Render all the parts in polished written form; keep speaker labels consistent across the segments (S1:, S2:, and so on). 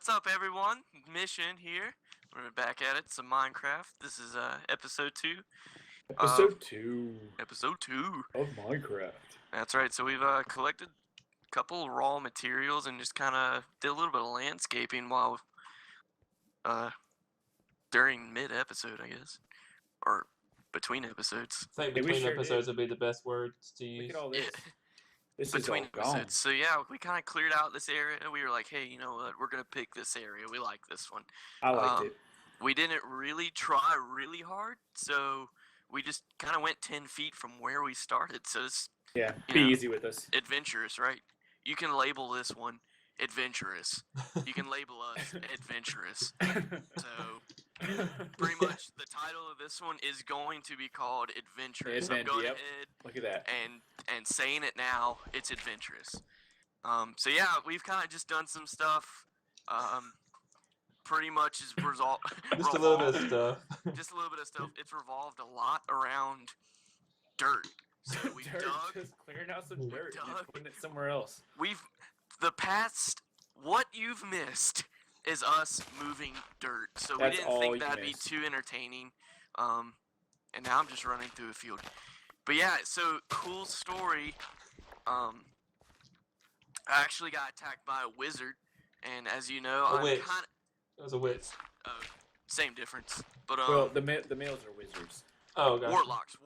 S1: up, everyone? Mission here. We're back at it. Some Minecraft. This is episode 2.
S2: Episode 2
S1: Episode 2
S2: of Minecraft.
S1: That's right. So we've collected a couple raw materials and just kind of did a little bit of landscaping while during mid-episode, I guess, or between episodes.
S3: I think
S2: Yeah, we
S3: between
S2: sure
S3: episodes
S2: did.
S3: would be the best words to
S2: Look
S3: use.
S2: at all this.
S1: Yeah.
S2: This
S1: Between
S2: is all gone.
S1: episodes. So yeah, we kind of cleared out this area. We were like, hey, you know what? We're gonna pick this area. We like this one.
S2: I liked it.
S1: We didn't really try really hard, so we just kind of went 10 feet from where we started. So it's
S2: Yeah, be easy with us.
S1: adventurous, right? You can label this one adventurous. You can label us adventurous. So pretty much the title of this one is going to be called Adventurous. I'm going
S2: Yep.
S1: ahead
S2: Look at that.
S1: and saying it now. It's adventurous. So yeah, we've kind of just done some stuff. Pretty much is resolved.
S3: Just a little bit of stuff.
S1: Just a little bit of stuff. It's revolved a lot around dirt. So we
S2: Dirt,
S1: dug.
S2: just clearing out some dirt,
S1: dug.
S2: just putting it somewhere else.
S1: What you've missed is us moving dirt. So
S2: That's
S1: we didn't
S2: all
S1: think
S2: you
S1: that'd
S2: missed.
S1: be too entertaining. And now I'm just running through a field. But yeah, so cool story. I actually got attacked by a wizard, and as you know, I'm
S3: witch.
S1: kind
S3: It was a witch.
S1: of same difference. But
S2: Well, the males are wizards.
S3: Oh, gosh.
S1: warlocks.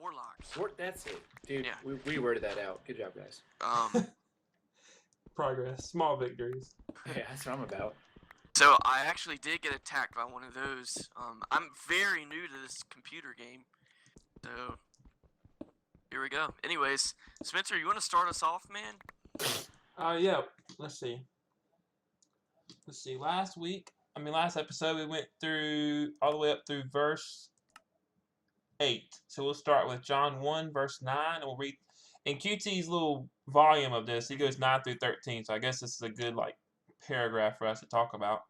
S2: That's it. Dude,
S1: Yeah.
S2: we worded that out. Good job, guys.
S3: Progress. Small victories.
S2: Yeah, that's what I'm about.
S1: So I actually did get attacked by one of those. I'm very new to this computer game, so here we go. Anyways, Spencer, you want to start us off, man?
S3: Yeah. Let's see. Last episode we went through all the way up through verse 8. So we'll start with John 1 verse 9, and we'll read in QT's little volume of this. He goes 9 through 13. So I guess this is a good paragraph for us to talk about.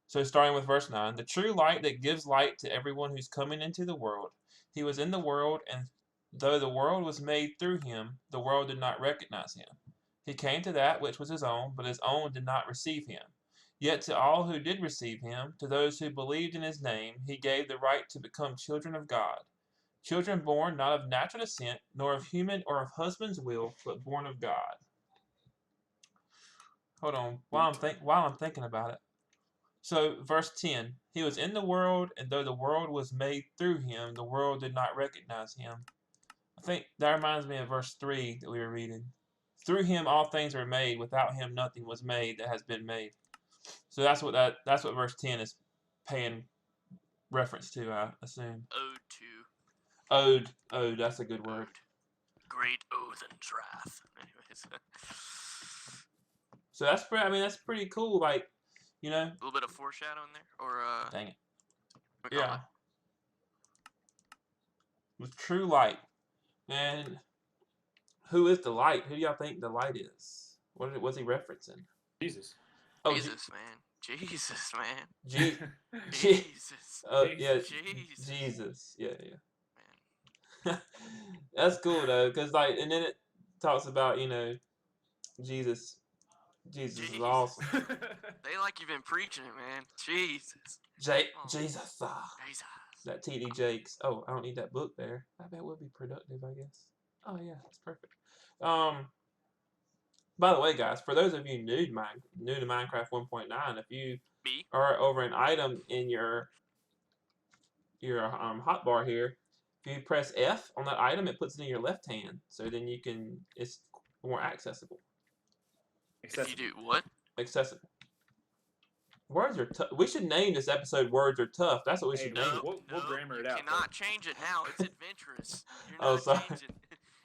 S3: So starting with verse 9, the true light that gives light to everyone who's coming into the world. He was in the world, and though the world was made through him, the world did not recognize him. He came to that which was his own, but his own did not receive him. Yet to all who did receive him, to those who believed in his name, he gave the right to become children of God. Children born not of natural descent, nor of human or of husband's will, but born of God. Hold on, while I'm thinking about it. So, verse 10, he was in the world, and though the world was made through him, the world did not recognize him. I think that reminds me of verse 3 that we were reading. Through him all things were made, without him nothing was made that has been made. So that's what verse 10 is paying reference to, I assume.
S1: Ode to.
S3: Ode, that's a good word.
S1: Great Odin's wrath. Anyways.
S3: So that's pretty cool,
S1: A little bit of foreshadowing there, or
S3: dang it.
S1: we call
S3: Yeah.
S1: it?
S3: With true light. And who is the light? Who do y'all think the light is? What's he referencing?
S2: Jesus.
S3: Oh,
S1: Jesus, man. Jesus, man.
S3: Jesus.
S1: Jesus.
S3: Jesus. Yeah.
S1: Man.
S3: That's cool though, because and then it talks about Jesus. Jesus is awesome.
S1: They like you've been preaching it, man. Jesus.
S3: Jesus.
S1: Jesus.
S3: That TD Jakes. Oh, I don't need that book there. I bet it would be productive, I guess. Oh yeah, that's perfect. By the way, guys, for those of you new to Minecraft 1.9, if you are over an item in your hotbar here, if you press F on that item, it puts it in your left hand, so then it's more accessible.
S1: If you do what?
S3: Accessible. Words are tough. We should name this episode "Words Are Tough." That's what we should name it.
S2: We'll grammar it out.
S1: You cannot change it now. It's adventurous.
S3: Oh, sorry.
S1: Changing.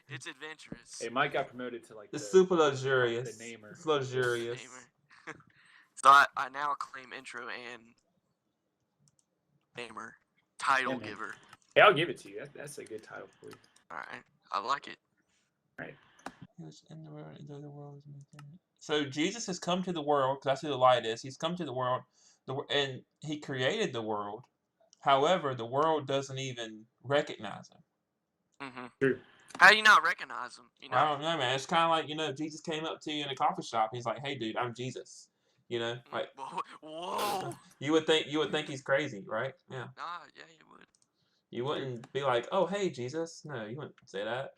S1: It's adventurous.
S2: Hey, Mike got promoted to
S3: It's super luxurious.
S2: The namer.
S3: It's luxurious.
S1: So I now claim intro and namer, title giver.
S2: Hey, I'll give it to you. That's a good title for you.
S1: All right, I like it.
S2: All right.
S3: He was in the world, and though the world was made through him. So Jesus has come to the world, because that's who the light is. He's come to the world, and he created the world. However, the world doesn't even recognize him.
S1: Mm-hmm.
S2: True.
S1: How do you not recognize him?
S3: I don't know, man. It's kind of like, Jesus came up to you in a coffee shop. He's like, hey, dude, I'm Jesus. You know, like
S1: Whoa.
S3: you would think he's crazy, right? Yeah.
S1: Nah, yeah, you would.
S3: You wouldn't be like, "Oh, hey, Jesus." No, you wouldn't say that.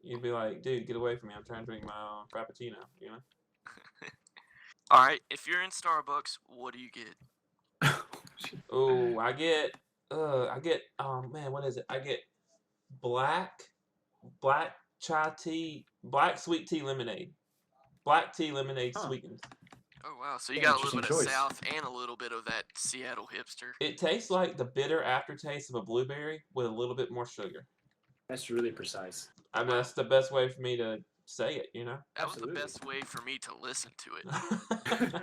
S3: You'd be like, "Dude, get away from me. I'm trying to drink my own frappuccino." You know.
S1: All right, if you're in Starbucks, what do you get?
S3: Oh, I get. Oh man, what is it? I get black chai tea, black sweet tea lemonade, black tea lemonade
S2: Huh.
S3: sweetened.
S1: Oh wow, so you
S2: Yeah,
S1: got a little
S2: interesting
S1: bit of
S2: choice.
S1: South and a little bit of that Seattle hipster.
S3: It tastes like the bitter aftertaste of a blueberry with a little bit more sugar.
S2: That's really precise.
S3: I mean, that's the best way for me to say it, you know?
S1: That was the
S2: Absolutely.
S1: best way for me to listen to it.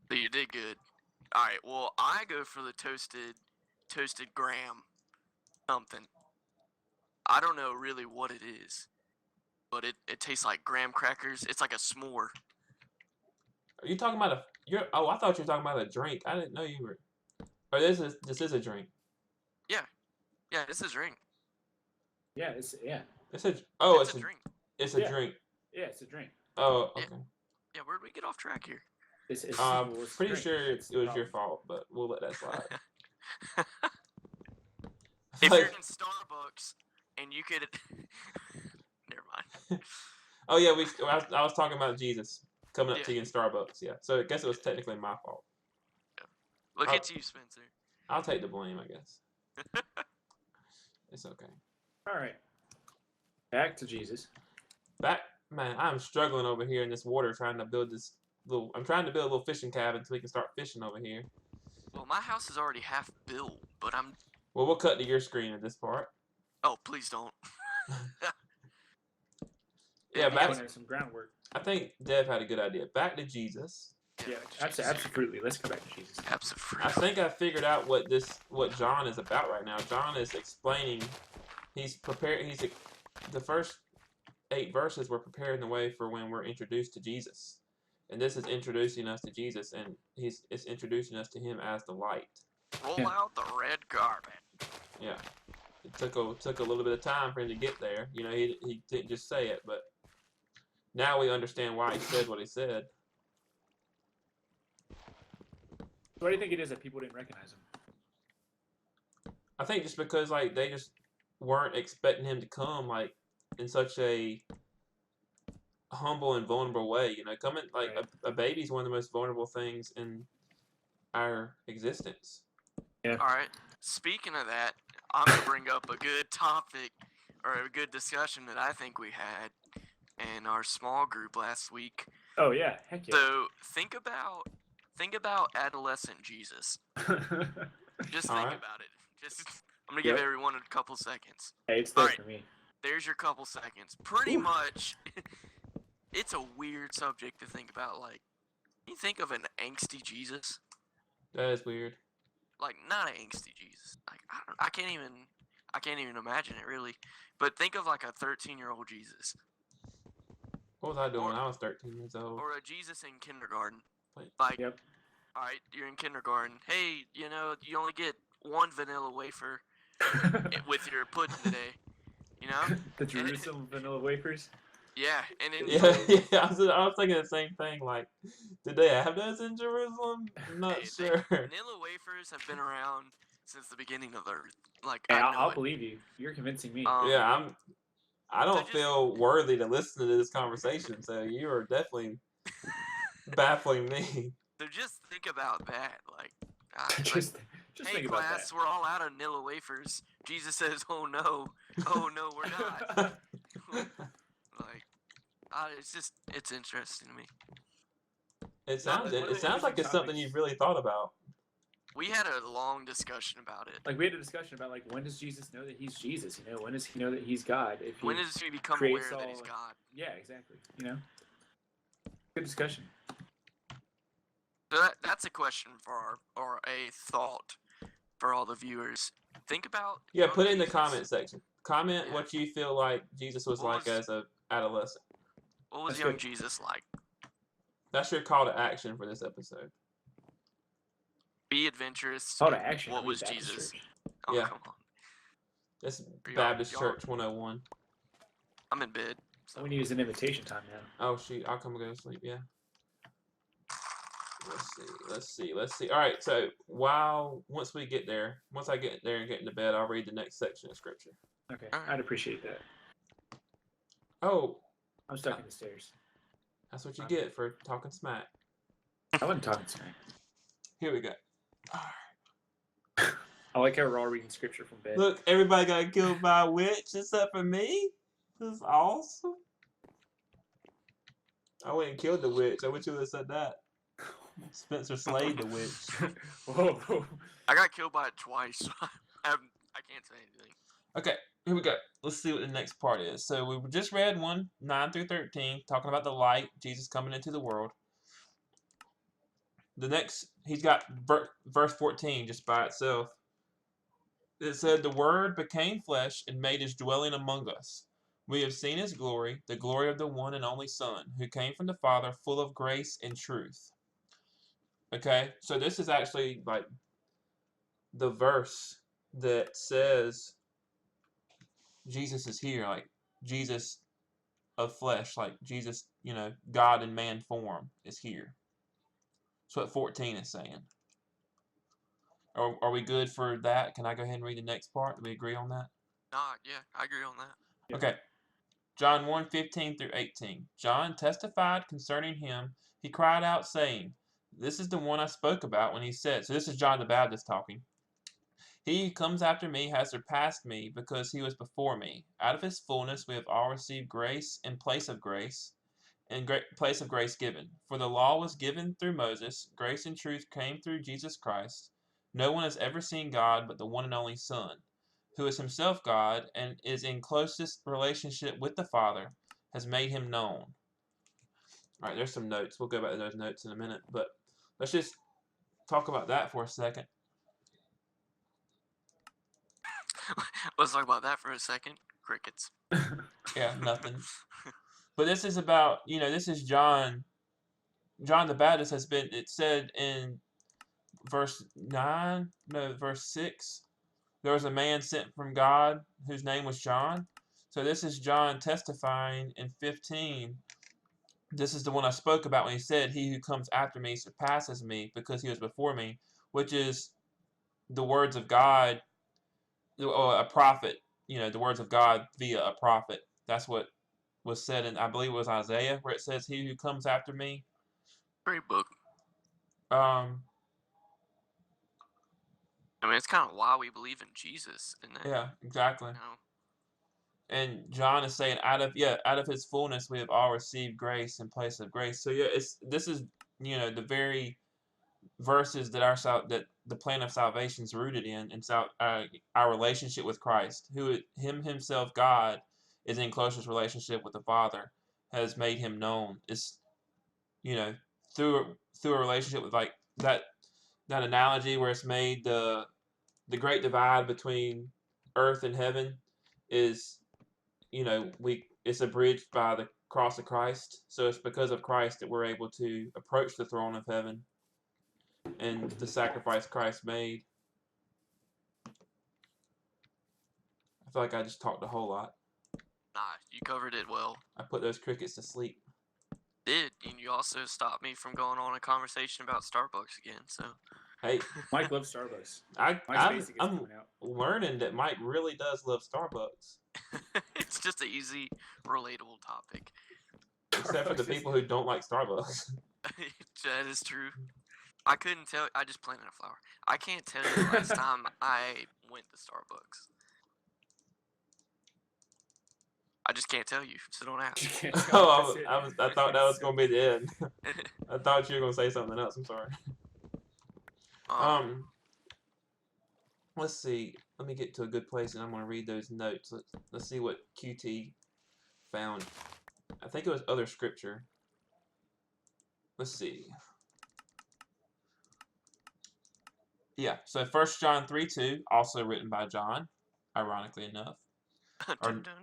S1: So you did good. All right, well I go for the toasted graham something. I don't know really what it is, but it tastes like graham crackers. It's like a s'more.
S3: Are you talking about I thought you were talking about a drink. I didn't know you were. Or this is a drink.
S1: Yeah, this is a drink.
S2: yeah,
S3: It's a
S1: It's a drink.
S3: It's a
S2: Yeah.
S3: drink.
S2: Yeah, it's a drink.
S3: Oh,
S1: Yeah.
S3: okay.
S1: Yeah, where'd we get off track here?
S2: It's
S3: I'm
S2: well, it's a
S3: pretty
S2: drink.
S3: sure
S2: That's
S3: it
S2: the
S3: was your
S2: problem.
S3: fault, but we'll let that slide.
S1: If you're in Starbucks and you could, never mind.
S3: Oh yeah, I was talking about Jesus coming up
S1: Yeah.
S3: to you in Starbucks. Yeah, so I guess it was technically my fault.
S1: Look
S3: I'll-
S1: at you, Spencer.
S3: I'll take the blame, I guess. It's okay.
S2: All right. Back to Jesus.
S3: Man, I'm struggling over here in this water trying to build this little. I'm trying to build a little fishing cabin so we can start fishing over here.
S1: Well, my house is already half built, but I'm.
S3: Well, we'll cut to your screen at this part.
S1: Oh, please don't.
S3: Yeah,
S1: you
S3: back.
S1: guys-
S2: There's some groundwork.
S3: I think Dev had a good idea. Back to Jesus.
S2: Yeah,
S1: Jesus.
S2: absolutely. Let's come back to Jesus.
S1: Absolutely.
S3: I think I figured out what John is about right now. John is explaining. He's prepared. The first 8 verses were preparing the way for when we're introduced to Jesus, and this is introducing us to Jesus, and it's introducing us to him as the light.
S1: Roll
S2: Yeah.
S1: out the red carpet.
S3: Yeah, it took a little bit of time for him to get there. You know, he didn't just say it, but now we understand why he said what he said.
S2: Why do you think it is that people didn't recognize him?
S3: I think just because like they just weren't expecting him to come like in such a humble and vulnerable way. You know, coming like
S2: Right.
S3: a baby's one of the most vulnerable things in our existence.
S2: Yeah.
S1: All right. Speaking of that, I'm gonna bring up a good topic or a good discussion that I think we had in our small group last week.
S2: Oh yeah, heck yeah.
S1: So think about adolescent Jesus. Just
S3: All
S1: think
S3: right.
S1: about it. I'm gonna give
S2: Yep.
S1: everyone a couple seconds.
S2: Hey, it's there
S1: Alright.
S2: for me.
S1: There's your couple seconds. Pretty
S2: Oof.
S1: much, it's a weird subject to think about. Like, you think of an angsty Jesus,
S3: That is weird.
S1: like not an angsty Jesus. Like I can't even imagine it really. But think of like a 13-year-old Jesus
S3: What was I doing
S1: Or-
S3: when I was 13 years old?
S1: or a Jesus in kindergarten.
S3: Wait.
S1: Like,
S2: Yep.
S1: all right, you're in kindergarten. Hey, you only get one vanilla wafer with your pudding today. You know?
S2: The Jerusalem vanilla wafers.
S1: Yeah, and then
S3: Yeah. I was thinking the same thing. Like, did they have those in Jerusalem? I'm not
S1: Hey,
S3: sure.
S1: vanilla wafers have been around since the beginning of the earth. Like,
S2: Hey,
S1: I know
S2: I'll
S1: it.
S2: believe you. You're convincing me.
S3: Yeah, I don't
S1: just-
S3: feel worthy to listen to this conversation, so you are definitely baffling me.
S1: So just think about that. Like, it's
S2: just
S1: like,
S2: just
S1: hey
S2: think about
S1: class, we're all out of vanilla wafers. Jesus says, oh no, we're not. Like, it's interesting to me.
S3: It sounds
S2: one of the
S3: it sounds like
S2: interesting
S3: it's something
S2: topics-
S3: you've really thought about.
S1: We had a long discussion about it.
S2: Like we had a discussion about like when does Jesus know that he's Jesus? You know, when does he know that he's God? If he
S1: When does he become aware
S2: creates
S1: that he's
S2: all-
S1: God?
S2: Yeah, exactly. You know, good discussion.
S1: So that's a question for or a thought for all the viewers. Think about
S3: Yeah,
S1: young
S3: put it in the
S1: Jesus.
S3: comment section. Comment
S1: Yeah.
S3: what you feel like Jesus was
S1: What
S3: like
S1: was-
S3: as a adolescent.
S1: What was
S2: That's
S1: young
S2: good.
S1: Jesus like?
S3: That's your call to action for this episode.
S1: Be adventurous.
S2: Call to action.
S1: What
S2: I
S1: was
S2: read Baptist
S1: Jesus?
S2: Church.
S3: Yeah.
S1: Come on.
S3: That's
S1: Y'all-
S3: Baptist
S1: y'all-
S3: Church 101.
S1: I'm in bed. So
S2: We need is an invitation time now.
S3: Oh shoot, I'll come and go to sleep. Yeah. Let's see. All right. So once I get there and get into bed, I'll read the next section of scripture.
S2: Okay,
S1: All right.
S2: I'd appreciate that.
S3: Oh,
S2: I'm stuck in the stairs.
S3: that's what you get for talking smack.
S2: I wasn't talking smack.
S3: Here we go.
S2: I like how we're all reading scripture from bed.
S3: Look, everybody got killed by a witch except for me. This is awesome. I went and killed the witch. I wish you would have said that. Spencer slayed the witch.
S2: Whoa.
S1: I got killed by it twice. So I can't say anything.
S3: Okay, here we go. Let's see what the next part is. So we just read 9 through 13, talking about the light, Jesus coming into the world. The next, he's got verse 14 just by itself. It said, "The Word became flesh and made his dwelling among us. We have seen his glory, the glory of the one and only Son, who came from the Father, full of grace and truth." Okay, so this is actually like the verse that says Jesus is here, like Jesus of flesh, like Jesus, God in man form is here. That's what 14 is saying. Are we good for that? Can I go ahead and read the next part? Do we agree on that?
S1: Yeah, I agree on that.
S2: Yeah.
S3: Okay. John 1:15 through 18. John testified concerning him. He cried out, saying, "This is the one I spoke about," when he said, so this is John the Baptist talking. "He who comes after me has surpassed me, because he was before me. Out of his fullness we have all received grace in place of grace, and place of grace given. For the law was given through Moses, grace and truth came through Jesus Christ. No one has ever seen God but the one and only Son, who is himself God and is in closest relationship with the Father, has made him known." All right, there's some notes. We'll go back to those notes in a minute, but let's just talk about that for a second.
S1: Let's talk about that for a second. Crickets.
S3: Yeah, nothing. But this is about, this is John. John the Baptist has been, it said in verse 6, there was a man sent from God whose name was John. So this is John testifying in 15. This is the one I spoke about when he said, "He who comes after me surpasses me, because he was before me," which is the words of God, or a prophet, the words of God via a prophet. That's what was said in, I believe it was Isaiah, where it says, "He who comes after me."
S1: Great book.
S3: Um,
S1: I mean, it's kind of why we believe in Jesus, isn't it?
S3: yeah, exactly.
S1: You know?
S3: And John is saying, out of his fullness we have all received grace in place of grace. So yeah, this is the very verses that the plan of salvation is rooted in, and our relationship with Christ, who himself God is in closest relationship with the Father, has made him known. It's through a relationship with, like, that analogy where it's made, the great divide between earth and heaven is, it's abridged by the cross of Christ. So it's because of Christ that we're able to approach the throne of heaven and the sacrifice Christ made. I feel like I just talked a whole lot.
S1: Nah, you covered it well.
S3: I put those crickets to sleep.
S1: And you also stopped me from going on a conversation about Starbucks again. So
S3: Hey,
S2: Mike loves Starbucks.
S3: I'm
S2: coming out.
S3: learning that Mike really does love Starbucks.
S1: it's just an easy, relatable topic.
S3: Except for the people who don't like Starbucks.
S1: That is true. I couldn't tell. I just planted a flower. I can't tell you the last time I went to Starbucks. I just can't tell you, so don't ask.
S3: Oh, I thought that was gonna be the end. I thought you were gonna say something else. I'm sorry. Let's see. Let me get to a good place, and I'm gonna read those notes. Let's see what QT found. I think it was other scripture. Let's see. Yeah, so 1 John 3:2, also written by John, ironically enough.
S1: Dun, dun, dun.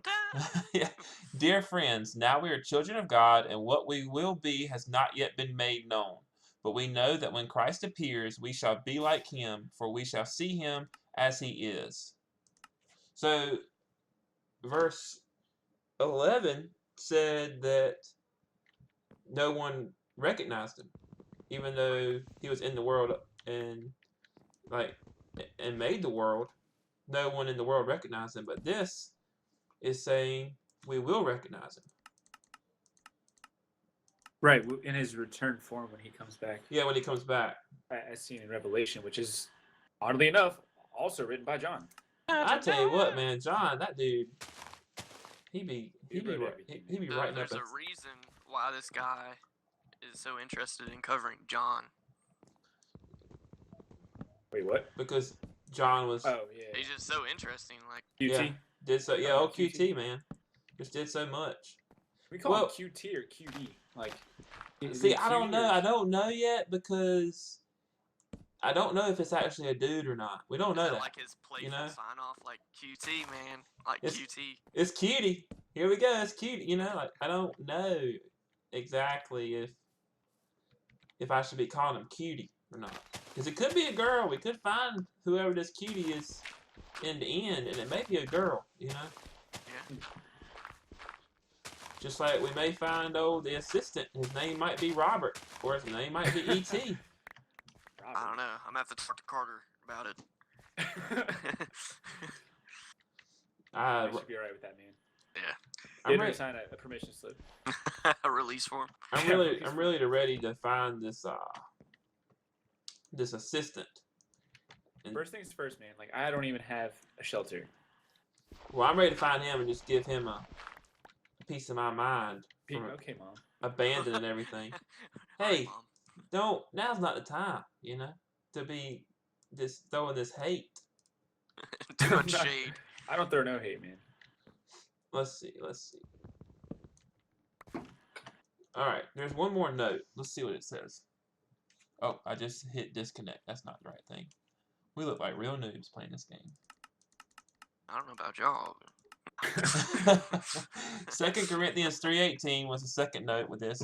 S3: Yeah. "Dear friends, now we are children of God, and what we will be has not yet been made known. But we know that when Christ appears, we shall be like him, for we shall see him as he is." So, verse 11 said that no one recognized him, even though he was in the world and made the world. No one in the world recognized him, but this is saying we will recognize him.
S2: Right, in his return form when he comes back.
S3: Yeah, when he comes back.
S2: As seen in Revelation, which is, oddly enough, also written by John.
S3: I tell you what, man, John, that dude, he be
S2: wrote
S3: right,
S2: everything,
S3: he be writing up.
S1: There's a reason why this guy is so interested in covering John.
S2: Wait, what?
S3: Because John was.
S2: Oh yeah.
S1: He's just so interesting. Like
S2: QT.
S3: Yeah, did so. Yeah,
S2: Oh,
S3: old QT, man, just did so much.
S2: We call him QT or QD. Like,
S3: see, I don't know. I don't know yet because I don't know if it's actually a dude or not. We don't know that.
S1: Like his playful sign off, like QT, man, like QT.
S3: It's cutie. Here we go. It's cutie. You know, like I don't know exactly if I should be calling him cutie or not. Because it could be a girl. We could find whoever this cutie is in the end, and it may be a girl. You know.
S1: Yeah.
S3: Just like we may find the assistant. His name might be Robert, or his name might be E.T.
S1: I don't know. I'm gonna have to talk to Carter about it.
S2: I should be alright with that, man.
S1: Yeah.
S2: I'm ready to sign a permission slip.
S1: A release form.
S3: I'm really ready to find this this assistant. And,
S2: first things first, man. Like, I don't even have a shelter.
S3: well, I'm ready to find him and just give him a piece of my mind.
S2: Okay, Mom.
S3: Abandoning everything.
S1: All
S3: Hey,
S1: right,
S3: Mom. Now's not the time, you know, to be just throwing this hate.
S1: Too much shade.
S2: I don't throw no hate, man.
S3: Let's see. All right, there's one more note. Let's see what it says. Oh, I just hit disconnect. That's not the right thing. We look like real noobs playing this game.
S1: I don't know about y'all.
S3: 2 Corinthians 3:18 was the second note with this.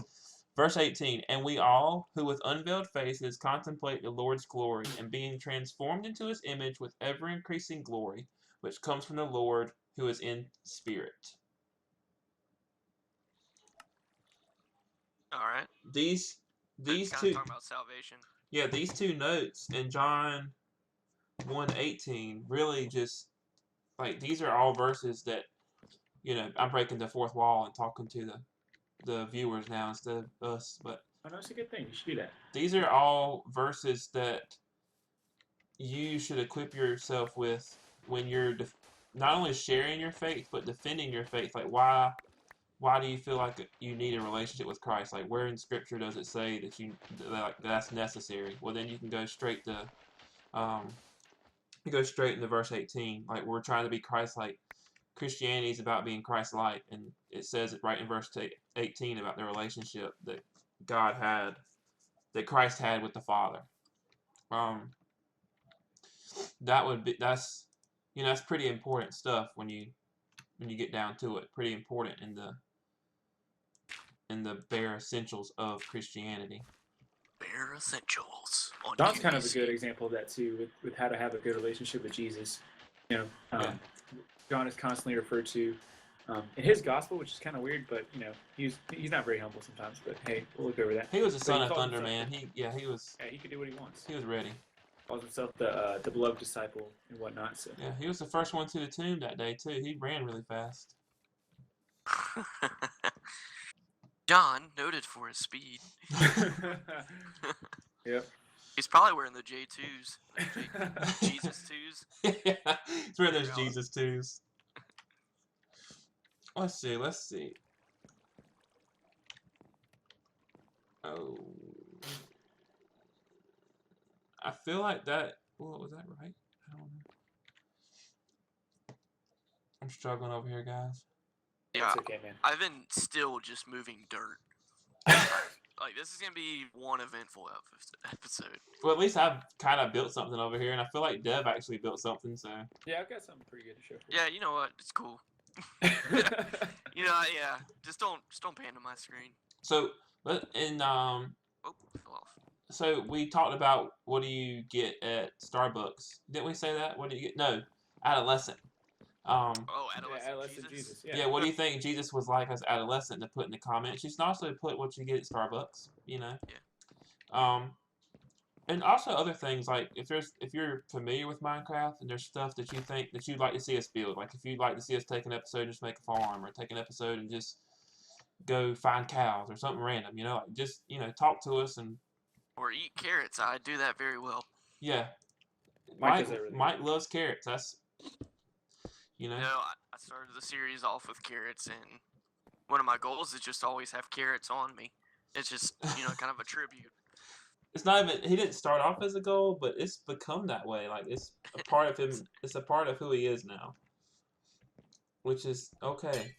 S3: Verse 18, and we all, who with unveiled faces contemplate the Lord's glory, and being transformed into his image with ever-increasing glory, which comes from the Lord who is in spirit.
S1: All right.
S3: These
S1: That's
S3: two,
S1: talking about salvation.
S3: yeah, these two notes in John 1:18 really just, like, these are all verses that, you know, I'm breaking the fourth wall and talking to the viewers now instead of us, but
S2: I know it's a good thing. You should do that.
S3: these are all verses that you should equip yourself with when you're not only sharing your faith but defending your faith. Like, why do you feel like you need a relationship with Christ? Like, where in Scripture does it say that that's necessary? Well, then you can go straight to into verse 18. Like, we're trying to be Christ-like. Christianity is about being Christ-like, and it says it right in verse 18 about the relationship that Christ had with the Father. That's pretty important stuff when you get down to it. Pretty important in the bare essentials of Christianity.
S1: Bare essentials.
S2: John's kind of a good example of that too, with how to have a good relationship with Jesus. You know, John is constantly referred to in his gospel, which is kind of weird, but you know, he's not very humble sometimes. But hey, we'll look over that.
S3: He was a son of thunder, man. He was.
S2: Yeah, he could do what he wants.
S3: He was ready.
S2: Calls himself the beloved disciple and whatnot. So
S3: yeah, he was the first one to the tomb that day too. He ran really fast.
S1: John, noted for his speed.
S2: Yep.
S1: He's probably wearing the J2s. Jesus 2s.
S3: Yeah, he's wearing those Jesus 2s. Let's see. Oh. I feel like that. Well, was that right? I don't know. I'm struggling over here, guys.
S1: Yeah,
S2: it's okay, man.
S1: I've been still just moving dirt. Like, this is going to be one eventful episode.
S3: Well, at least I've kind of built something over here, and I feel like Dev actually built something, so.
S2: Yeah, I've got something pretty good to show for you.
S1: Yeah, you know what? It's cool. You know, yeah. Just don't pan to my screen.
S3: So,
S1: Oh, fell off.
S3: So we talked about what do you get at Starbucks? Didn't we say that? What do you get? No, adolescent. Um,
S1: Oh,
S2: Yeah,
S1: adolescent Jesus.
S2: Yeah.
S3: yeah, what do you think Jesus was like as adolescent? To put in the comments. You can also put what you get at Starbucks. You know.
S1: Yeah.
S3: And also other things like if you're familiar with Minecraft and there's stuff that you think that you'd like to see us build, like if you'd like to see us take an episode and just make a farm, or take an episode and just go find cows or something random, like just talk to us and
S1: Or eat carrots. I do that very well.
S3: yeah.
S2: Mike does that really
S3: Mike loves carrots. That's
S1: I started the series off with carrots, and one of my goals is just always have carrots on me. It's just kind of a tribute.
S3: It's not even he didn't start off as a goal, but it's become that way. Like it's a part of him. It's a part of who he is now, which is okay.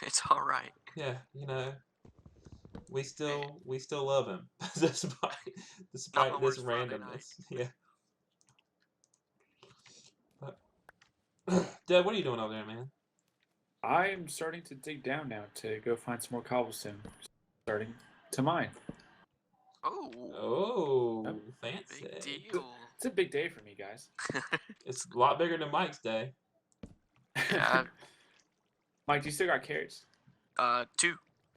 S1: It's all right.
S3: Yeah, we still love him despite
S1: Not my
S3: this
S1: worst Friday
S3: randomness. Yeah. But, Dad, what are you doing over there, man?
S2: I am starting to dig down now to go find some more cobblestone. Starting to mine.
S3: Oh,
S2: Yep.
S3: fancy.
S1: Big deal.
S2: It's a big day for me, guys.
S3: It's a lot bigger than Mike's day.
S1: Yeah.
S2: Mike, you still got carrots?
S1: 2.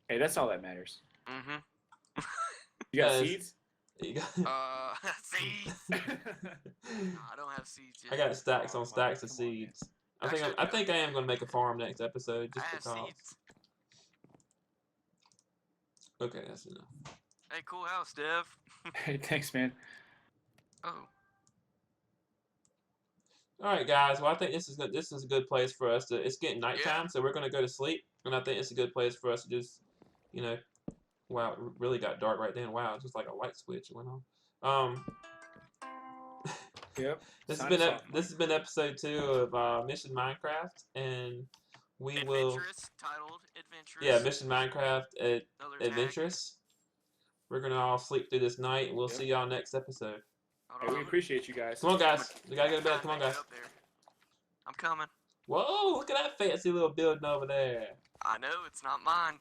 S2: Hey, that's all that matters.
S1: Mm-hmm.
S2: You got
S3: Guys,
S2: seeds?
S3: You got-
S1: Seeds. No, I don't have seeds yet.
S3: I got stacks
S2: Oh,
S3: on
S2: come
S3: stacks
S2: on,
S3: of
S2: come on, man.
S3: seeds. I think I am gonna make a farm next episode
S1: I
S3: just
S1: have
S3: because.
S1: seeds.
S3: Okay, that's enough.
S1: Hey, cool house, Dev.
S2: Hey, thanks, man.
S1: Oh.
S3: All right, guys. Well, I think this is good. This is a good place for us to. It's getting nighttime, so we're gonna go to sleep, and I think it's a good place for us to just, wow, it really got dark right then. Wow, just like a light switch went on.
S2: Yep.
S3: This
S2: Sign
S3: has been
S2: us off, Mike.
S3: this has been episode 2 of Mission Minecraft, and we will.
S1: Adventurous, titled Adventurous.
S3: Yeah, Mission Minecraft
S1: Another tag.
S3: Adventurous. We're gonna all sleep through this night, and we'll
S2: Yep.
S3: see y'all next episode.
S2: Hey, we appreciate you guys.
S3: Come on, guys. We gotta go to bed. Come on,
S1: Make it
S3: guys.
S1: up there. I'm coming.
S3: Whoa! Look at that fancy little building over there.
S1: I know, it's not mine.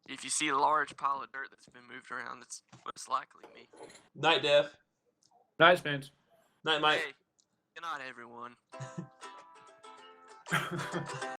S1: If you see a large pile of dirt that's been moved around, it's most likely me.
S3: Night, Dev.
S2: Nice, man.
S3: Night, Mike.
S1: Hey, good night, everyone.